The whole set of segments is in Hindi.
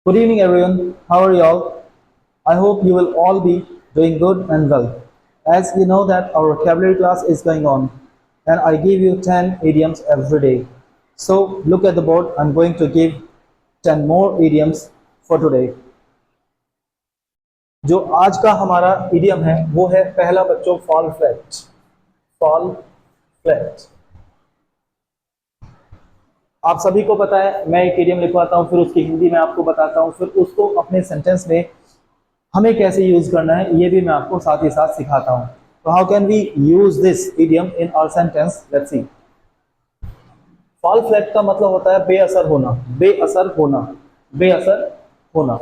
Good evening, everyone. How are you all? I hope you will all be doing good and well. As you know that our vocabulary class is going on, and I give you 10 idioms every day. So look at the board. I'm going to give 10 more idioms for today. जो आज का हमारा इडियम है वो है पहला बच्चों फॉल फ्लैट। फॉल फ्लैट आप सभी को पता है। मैं एक इडियम लिखवाता हूँ, फिर उसकी हिंदी में आपको बताता हूँ, फिर उसको अपने सेंटेंस में हमें कैसे यूज करना है ये भी मैं आपको साथ ही साथ सिखाता हूँ। तो how can we use this idiom in our sentence? Let's see. Fall flat का मतलब होता है बेअसर होना। बेअसर होना। बेअसर होना।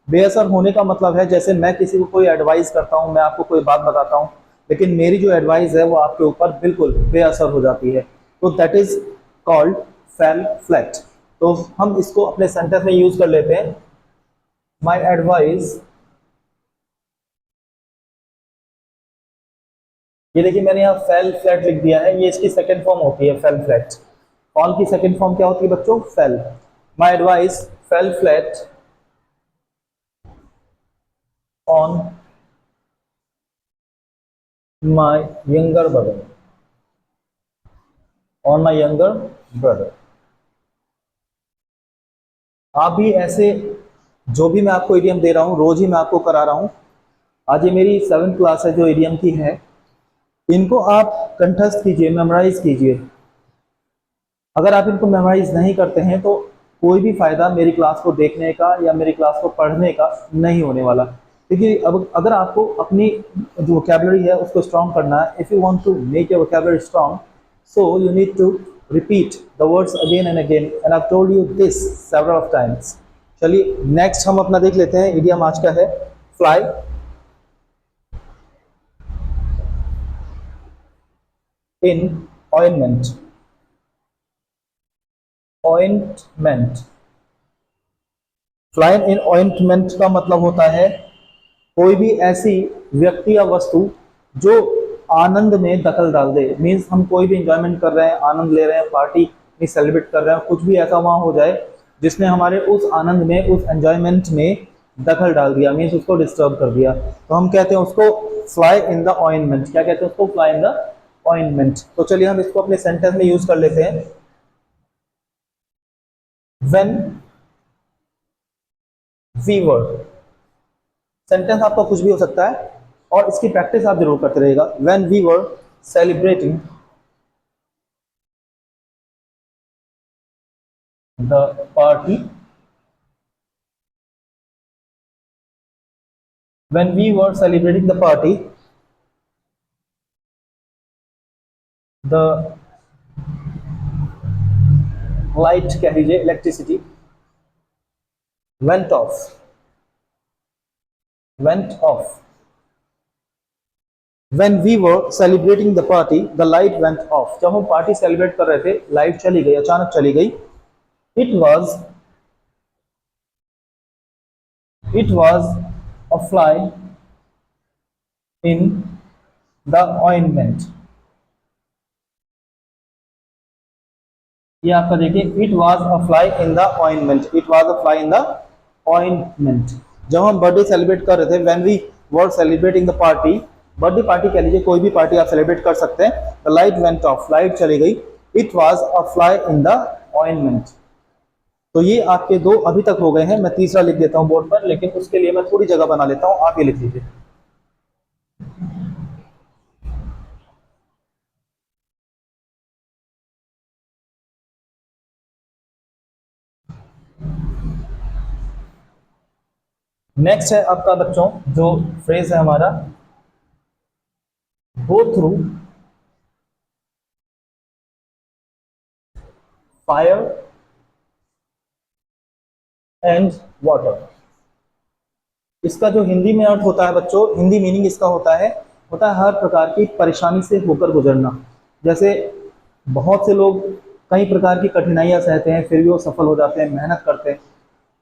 बेअसर होने का मतलब है जैसे मैं किसी को कोई एडवाइस करता हूँ, मैं आपको कोई बात बताता हूँ, लेकिन मेरी जो एडवाइस है वो आपके ऊपर बिल्कुल बेअसर हो जाती है, तो that is called fail flat. तो हम इसको अपने सेंटेंस में यूज कर लेते हैं। माई एडवाइस, ये देखिए मैंने यहाँ फेल फ्लैट लिख दिया है, ये इसकी सेकंड फॉर्म होती है फेल फ्लैट। फॉल की सेकंड फॉर्म क्या होती है बच्चों? Fail. My advice fail flat on my younger brother. On my younger brother. आप भी ऐसे जो भी मैं आपको इडियम दे रहा हूँ रोज ही मैं आपको करा रहा हूँ। आज ये मेरी 7th क्लास है जो इडियम की है, इनको आप कंठस्थ कीजिए, मेमोराइज कीजिए। अगर आप इनको मेमोराइज नहीं करते हैं तो कोई भी फायदा मेरी क्लास को देखने का या मेरी क्लास को पढ़ने का नहीं होने वाला। क्योंकि अब अगर आपको अपनी जो वोकेबलरी है उसको स्ट्रॉन्ग करना है, if you want to make your vocabulary strong, so you need to repeat the words again and again, and I told you this several of times. चलिए नेक्स्ट हम अपना देख लेते हैं। इडियम आज का है fly in ointment. Ointment. Fly in ointment का मतलब होता है कोई भी ऐसी व्यक्ति या वस्तु जो आनंद में दखल डाल दे। मीन्स हम कोई भी इंजॉयमेंट कर रहे हैं, आनंद ले रहे हैं, पार्टी में सेलिब्रेट कर रहे हैं, कुछ भी ऐसा वहां हो जाए जिसने हमारे उस आनंद में, उस एंजॉयमेंट में दखल डाल दिया, मीन्स उसको डिस्टर्ब कर दिया, तो हम कहते हैं उसको फ्लाई इन द ऑइंटमेंट। क्या कहते हैं उसको? Fly in the ointment. तो चलिए हम इसको अपने सेंटेंस में यूज कर लेते हैं। When we were. सेंटेंस आपका कुछ भी हो सकता है और इसकी प्रैक्टिस आप जरूर करते रहिएगा। When we were celebrating the party. When we were celebrating the party, the light कह लीजिए, electricity went off. Went off. When we were celebrating the party the light went off. जब हम पार्टी सेलिब्रेट कर रहे थे लाइट चली गई, अचानक चली गई। It was, it was a fly in the ointment. ये आपका देखिए, it was a fly in the ointment. It was a fly in the ointment. जब हम बर्थडे सेलिब्रेट कर रहे थे, when we were celebrating the party, birthday party कह लीजिए, कोई भी पार्टी आप सेलिब्रेट कर सकते हैं। The light went of, light चली गई। It was a fly in the ointment. तो ये आपके दो अभी तक हो गए हैं। मैं तीसरा लिख देता हूँ बोर्ड पर, लेकिन उसके लिए मैं थोड़ी जगह बना लेता हूँ, आप ये लिख लीजिए। नेक्स्ट है आपका बच्चों जो फ्रेज है हमारा, गो थ्रू फायर एंड वाटर। इसका जो हिंदी में अर्थ होता है बच्चों, हिंदी मीनिंग इसका होता है हर प्रकार की परेशानी से होकर गुजरना। जैसे बहुत से लोग कई प्रकार की कठिनाइयां सहते हैं, फिर भी वो सफल हो जाते हैं, मेहनत करते हैं,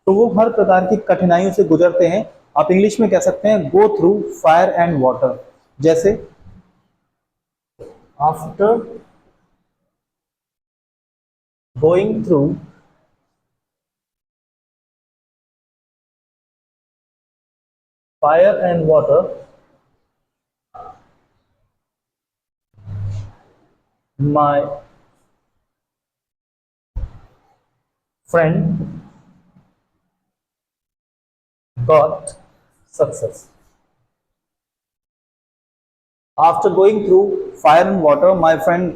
तो वो हर प्रकार की कठिनाइयों से गुजरते हैं। आप इंग्लिश में कह सकते हैं go through fire and water. जैसे after going through fire and water my friend got success. After going through fire and water my friend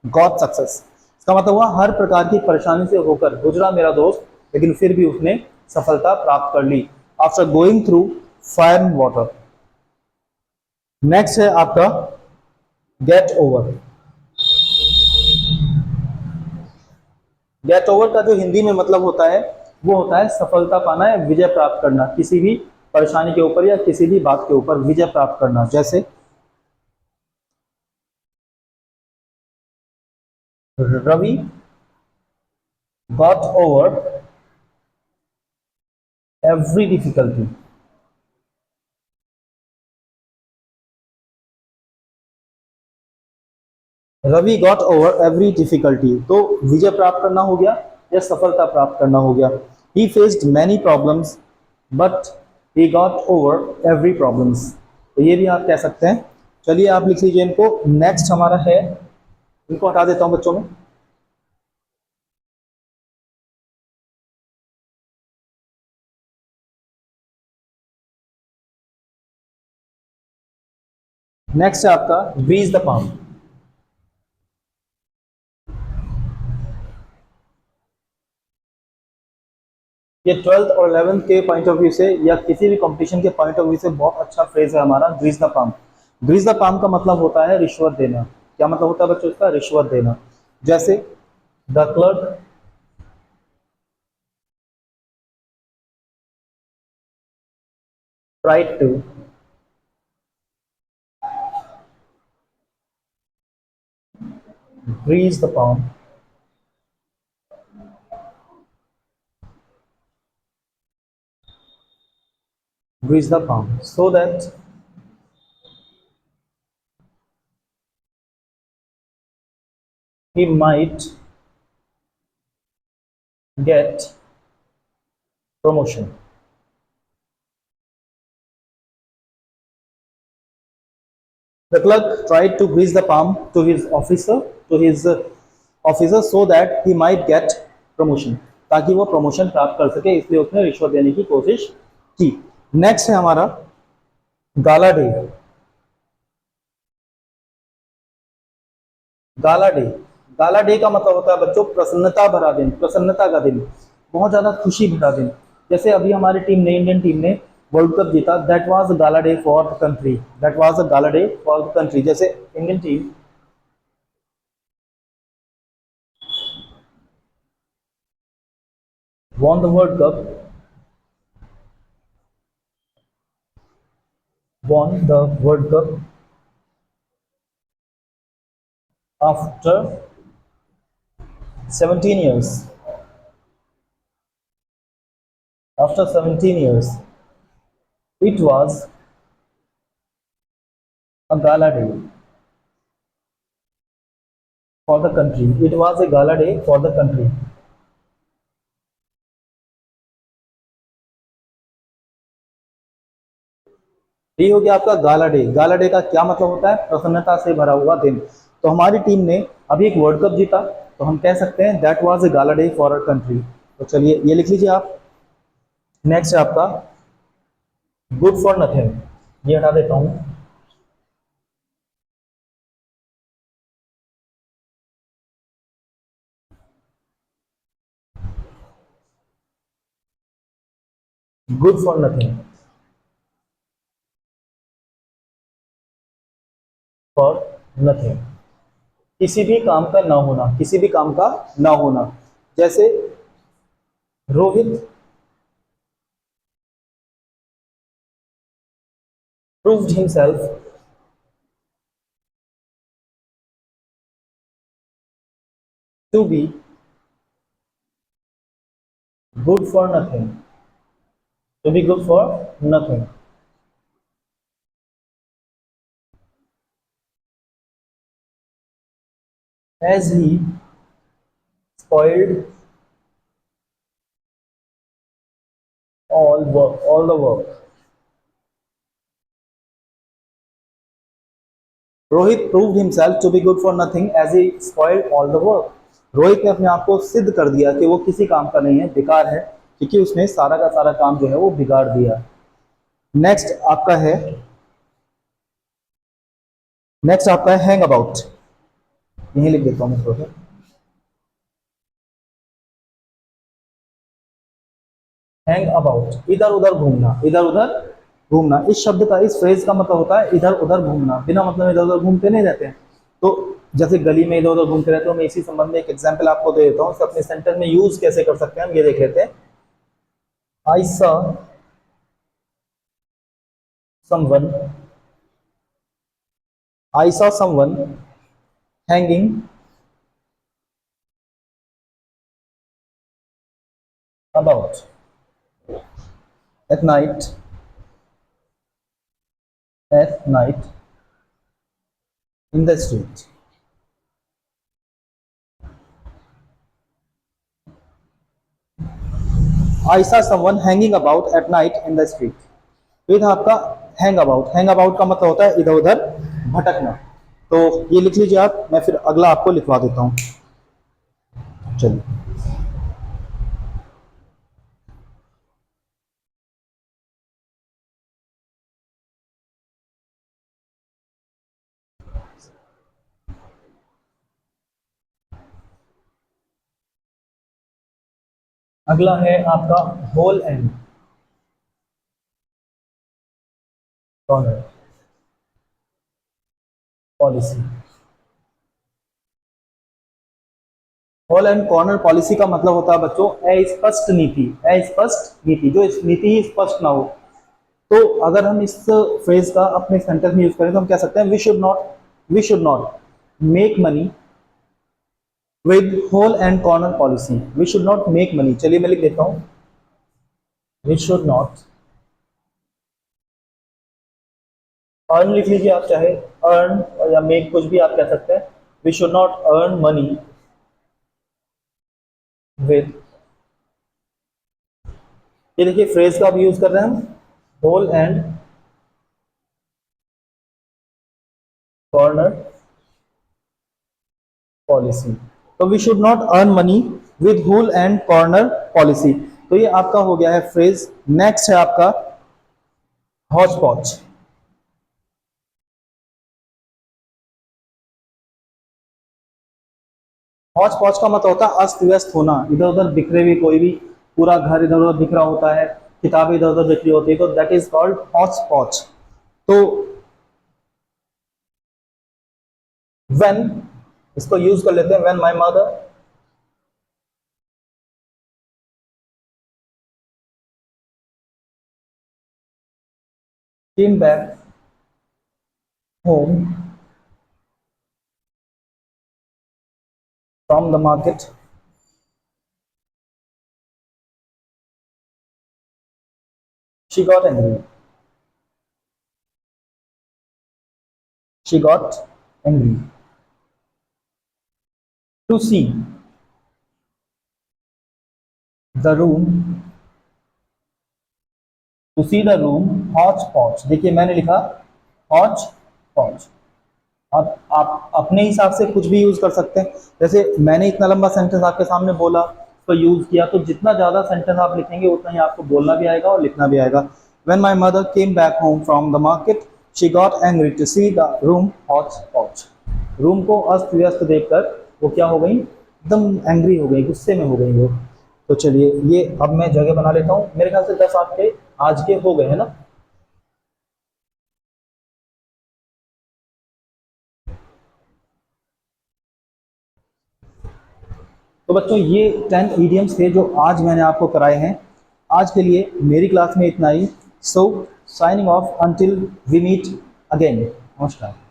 got success. इसका मतलब हुआ हर प्रकार की परेशानी से होकर गुजरा मेरा दोस्त, लेकिन फिर भी उसने सफलता प्राप्त कर ली। After going through fire and water. Next है आपका गेट ओवर। गेट ओवर का जो हिंदी में मतलब होता है वो होता है सफलता पाना या विजय प्राप्त करना, किसी भी परेशानी के ऊपर या किसी भी बात के ऊपर विजय प्राप्त करना। जैसे Ravi got over every difficulty. Ravi got over every difficulty, तो विजय प्राप्त करना हो गया या सफलता प्राप्त करना हो गया। ही faced many problems but he got over every problems, तो ये भी आप कह सकते हैं। चलिए आप लिख लीजिए इनको। नेक्स्ट हमारा है, इनको हटा देता हूं बच्चों में। नेक्स्ट है आपका ग्रीज द पाम। ये 12th और 11th के पॉइंट ऑफ व्यू से या किसी भी कंपटीशन के पॉइंट ऑफ व्यू से बहुत अच्छा फ्रेज है हमारा grease the palm. Grease the palm का मतलब होता है रिश्वत देना। क्या मतलब होता है बच्चों इसका? रिश्वत देना। जैसे the clerk tried to grease the palm grease the palm so that he might get promotion. The clerk tried to grease the palm to his officer so that he might get promotion, ताकि वो प्रमोशन प्राप्त कर सके, इसलिए उसने रिश्वत देने की कोशिश की। नेक्स्ट है हमारा गाला डे। गाला डे, गाला डे का मतलब होता है बच्चों प्रसन्नता भरा दिन, प्रसन्नता का दिन, बहुत ज्यादा खुशी भरा दिन। जैसे अभी हमारी टीम ने, इंडियन टीम ने वर्ल्ड कप जीता, that was a gala day for the country, that was a gala day for the country. जैसे Indian team won the world cup, won the world cup after 17 years, after 17 years. It was a gala day for the country, it was a gala day for the country। ये हो गया आपका गाला डे। गाला डे का क्या मतलब होता है? प्रसन्नता से भरा हुआ दिन। तो हमारी टीम ने अभी एक वर्ल्ड कप जीता, तो हम कह सकते हैं that was a gala day for our country. तो चलिए ये लिख लीजिए आप। नेक्स्ट है आपका गुड फॉर नथिंग। ये हटा देता हूं। Good for nothing, for nothing, किसी भी काम का ना होना, किसी भी काम का ना होना। जैसे Rohit proved himself to be good for nothing, to be good for nothing, as he spoiled all the work, Rohit proved himself to be good for nothing as he spoiled all the work. Rohit ने अपने आप को सिद्ध कर दिया कि वो किसी काम का नहीं है, बेकार है, क्योंकि उसने सारा का सारा काम जो है वो बिगाड़ दिया। नेक्स्ट आपका है हैंग अबाउट। यही लिख देता हूँ मैं थोड़ा सा। हैंग अबाउट, इधर उधर घूमना, इधर उधर घूमना। इस शब्द का, इस फ्रेज का मतलब होता है इधर उधर घूमना, बिना मतलब इधर उधर घूमते नहीं रहते हैं। तो जैसे गली में इधर उधर घूमते रहते हो, मैं इसी संबंध में एक एग्जांपल आपको दे देता हूँ, इसे अपने सेंटेंस में यूज कैसे कर सकते हैं हम ये देख लेते हैं। I saw someone, I saw someone hanging about at night in the street. I saw someone hanging about at night in the street. तो था आपका हैंग अबाउट। हैंग अबाउट का मतलब होता है इधर उधर भटकना। तो ये लिख लीजिए आप, मैं फिर अगला आपको लिखवा देता हूँ। चलिए, अगला है आपका hole and corner policy. Hole and corner policy का मतलब होता है बच्चों अस्पष्ट नीति। अस्पष्ट नीति, जो इस नीति ही स्पष्ट ना हो। तो अगर हम इस फ्रेज का अपने सेंटेंस में यूज करें तो हम कह सकते हैं we should not make money with whole and corner policy. We should not make money. चलिए मैं लिख देता हूं, वी शुड नॉट अर्न, लिख लीजिए आप, चाहे अर्न या मेक कुछ भी आप कह सकते हैं। We should not earn money with, ये देखिए फ्रेज का भी यूज कर रहे हैं हम, होल एंड कॉर्नर पॉलिसी। तो we should not earn money with whole and corner policy. तो ये आपका हो गया है फ्रेज। नेक्स्ट है आपका हॉच पॉच। हॉच पॉच का मतलब होता है अस्त व्यस्त होना, इधर उधर बिखरे हुए, कोई भी पूरा घर इधर उधर बिखरा होता है, किताबें इधर उधर बिखरी होती है, तो दैट इज कॉल्ड हॉच पॉच। तो व्हेन, इसको यूज कर लेते हैं, when my mother came back home from the market she got angry, she got angry to see the room, to see the room hotch potch। देखिए मैंने लिखा हॉच पॉच। अब आप अपने हिसाब से कुछ भी यूज कर सकते हैं। जैसे मैंने इतना लंबा सेंटेंस आपके सामने बोला, उसको यूज किया, तो जितना ज्यादा सेंटेंस आप लिखेंगे उतना ही आपको बोलना भी आएगा और लिखना भी आएगा। When my mother came back home from the market, she got angry to see the room hotch potch। Room को अस्त व्यस्त देखकर वो क्या हो गई, एकदम एंग्री हो गई, गुस्से में हो गई वो। तो चलिए ये अब मैं जगह बना लेता हूँ। मेरे ख्याल से 10 आपके आज के हो गए है ना। तो बच्चों ये 10 इडियम्स थे जो आज मैंने आपको कराए हैं। आज के लिए मेरी क्लास में इतना ही। So signing off until we meet again. नमस्कार।